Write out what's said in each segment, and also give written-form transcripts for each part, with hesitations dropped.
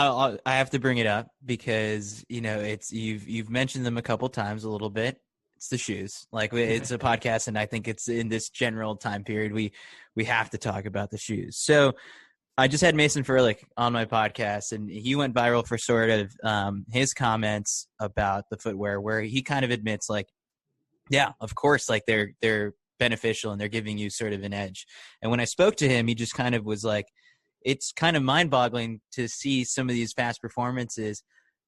I have to bring it up because, it's, you've mentioned them a couple times a little bit. It's the shoes. Like, it's a podcast, and I think it's in this general time period, we have to talk about the shoes. So I just had Mason Furlick on my podcast, and he went viral for sort of his comments about the footwear, where he kind of admits, like, yeah, of course, like they're beneficial and they're giving you sort of an edge. And when I spoke to him, he just kind of was like, it's kind of mind-boggling to see some of these fast performances,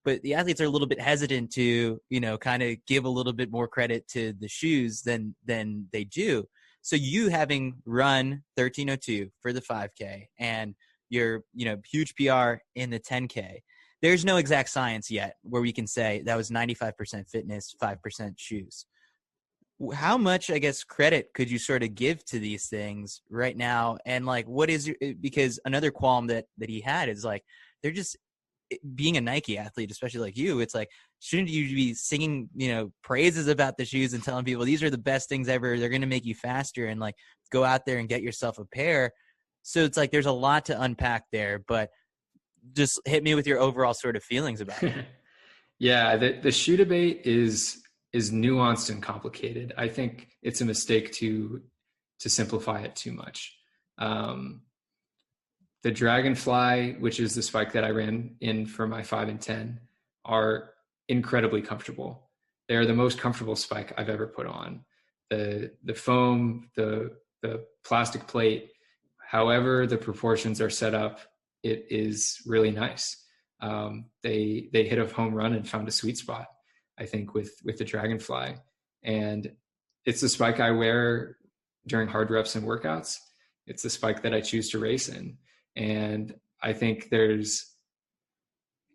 but the athletes are a little bit hesitant to, kind of give a little bit more credit to the shoes than they do. So you having run 13:02 for the 5K and your, huge PR in the 10K, there's no exact science yet where we can say that was 95% fitness, 5% shoes. How much, I guess, credit could you sort of give to these things right now? And like, what is your, because another qualm that he had is like, they're just, being a Nike athlete, especially like you, it's like, shouldn't you be singing, praises about the shoes and telling people these are the best things ever? They're going to make you faster, and like, go out there and get yourself a pair. So it's like, there's a lot to unpack there, but just hit me with your overall sort of feelings about it. Yeah. The shoe debate is nuanced and complicated. I think it's a mistake to simplify it too much. The Dragonfly, which is the spike that I ran in for my 5 and 10, are incredibly comfortable. They're the most comfortable spike I've ever put on. The foam, the plastic plate, however the proportions are set up, it is really nice. They hit a home run and found a sweet spot, I think, with the Dragonfly. And it's the spike I wear during hard reps and workouts. It's the spike that I choose to race in. And I think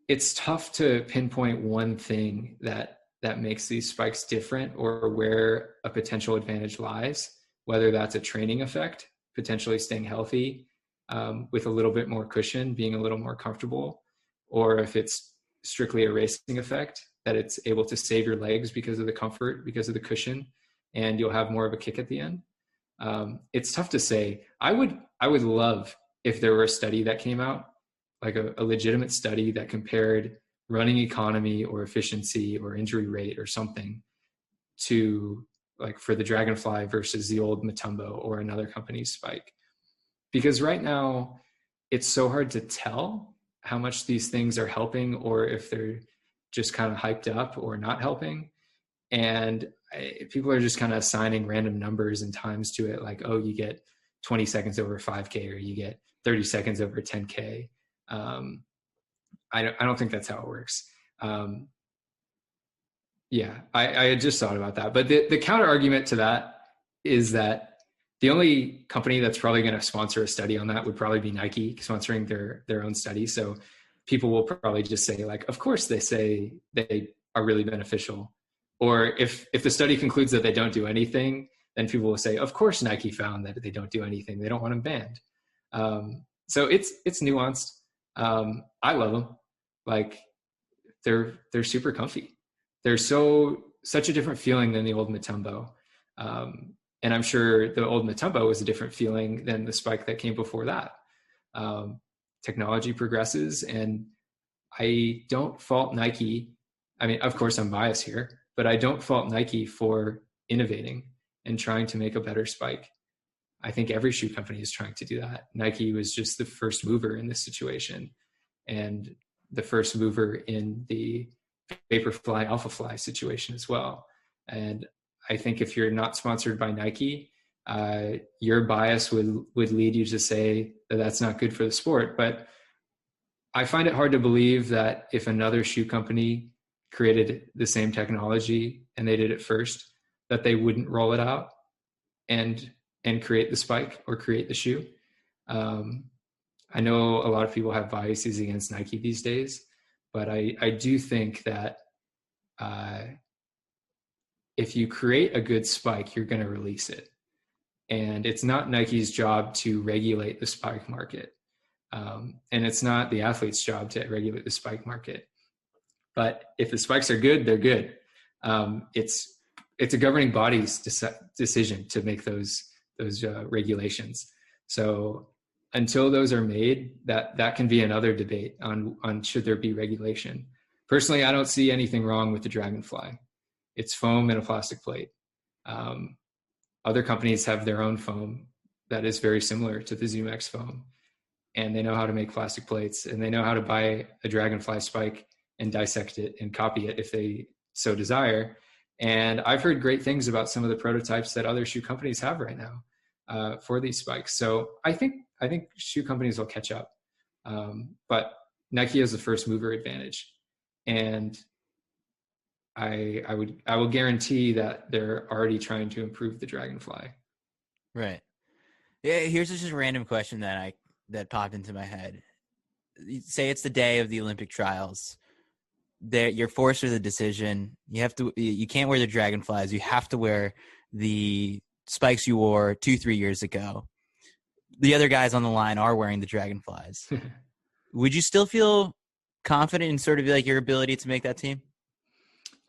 it's tough to pinpoint one thing that makes these spikes different, or where a potential advantage lies, whether that's a training effect, potentially staying healthy with a little bit more cushion, being a little more comfortable, or if it's strictly a racing effect, that it's able to save your legs because of the comfort, because of the cushion, and you'll have more of a kick at the end. It's tough to say. I would love if there were a study that came out, like a legitimate study that compared running economy or efficiency or injury rate or something to, like, for the Dragonfly versus the old Mutombo or another company's spike. Because right now it's so hard to tell how much these things are helping, or if they're just kind of hyped up or not helping. And people are just kind of assigning random numbers and times to it. Like, oh, you get 20 seconds over 5K, or you get 30 seconds over 10K. I don't think that's how it works. Yeah, I had just thought about that. But the counter argument to that is that the only company that's probably going to sponsor a study on that would probably be Nike, sponsoring their own study. So people will probably just say, like, of course they say they are really beneficial. Or if the study concludes that they don't do anything, then people will say, of course Nike found that they don't do anything. They don't want them banned. So it's nuanced. I love them. Like, they're super comfy. They're such a different feeling than the old Mutombo. And I'm sure the old Mutombo was a different feeling than the spike that came before that. Technology progresses, and I don't fault Nike. I mean, of course I'm biased here, but I don't fault Nike for innovating and trying to make a better spike. I think every shoe company is trying to do that. Nike was just the first mover in this situation, and the first mover in the Vaporfly, Alphafly situation as well. And I think if you're not sponsored by Nike, your bias would lead you to say that that's not good for the sport. But I find it hard to believe that if another shoe company created the same technology and they did it first, that they wouldn't roll it out and create the spike or create the shoe. I know a lot of people have biases against Nike these days, but I do think that if you create a good spike, you're going to release it. And it's not Nike's job to regulate the spike market. And it's not the athlete's job to regulate the spike market. But if the spikes are good, they're good. It's a governing body's decision to make those regulations. So until those are made, that can be another debate on should there be regulation. Personally, I don't see anything wrong with the Dragonfly. It's foam and a plastic plate. Other companies have their own foam that is very similar to the ZoomX foam, and they know how to make plastic plates, and they know how to buy a Dragonfly spike and dissect it and copy it if they so desire. And I've heard great things about some of the prototypes that other shoe companies have right now for these spikes. So I think shoe companies will catch up, but Nike has the first mover advantage, and I will guarantee that they're already trying to improve the Dragonfly. Right. Yeah. Here's just a random question that popped into my head. Say it's the day of the Olympic trials. You're forced with a decision. You can't wear the Dragonflies. You have to wear the spikes you wore 2-3 years ago. The other guys on the line are wearing the Dragonflies. Would you still feel confident in sort of like your ability to make that team?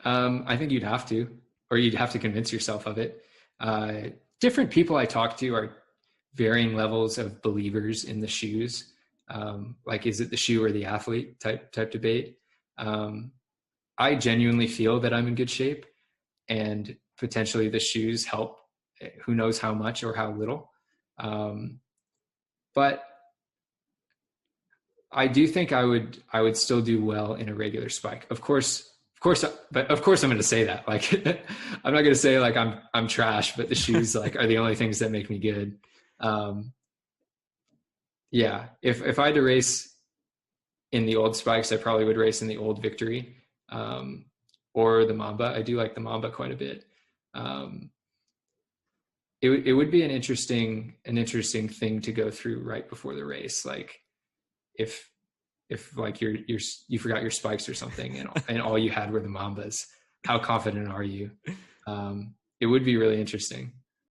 I think you'd have to, or you'd have to convince yourself of it. Different people I talk to are varying levels of believers in the shoes. Like, is it the shoe or the athlete type debate? I genuinely feel that I'm in good shape, and potentially the shoes help, who knows how much or how little. But I do think I would still do well in a regular spike. Of course, I'm going to say that. Like, I'm not going to say like I'm trash, but the shoes like are the only things that make me good. Yeah, if I had to race in the old spikes, I probably would race in the old Victory, or the Mamba. I do like the Mamba quite a bit. It would be an interesting thing to go through right before the race. Like, if like you forgot your spikes or something, and all you had were the Mambas, how confident are you? It would be really interesting.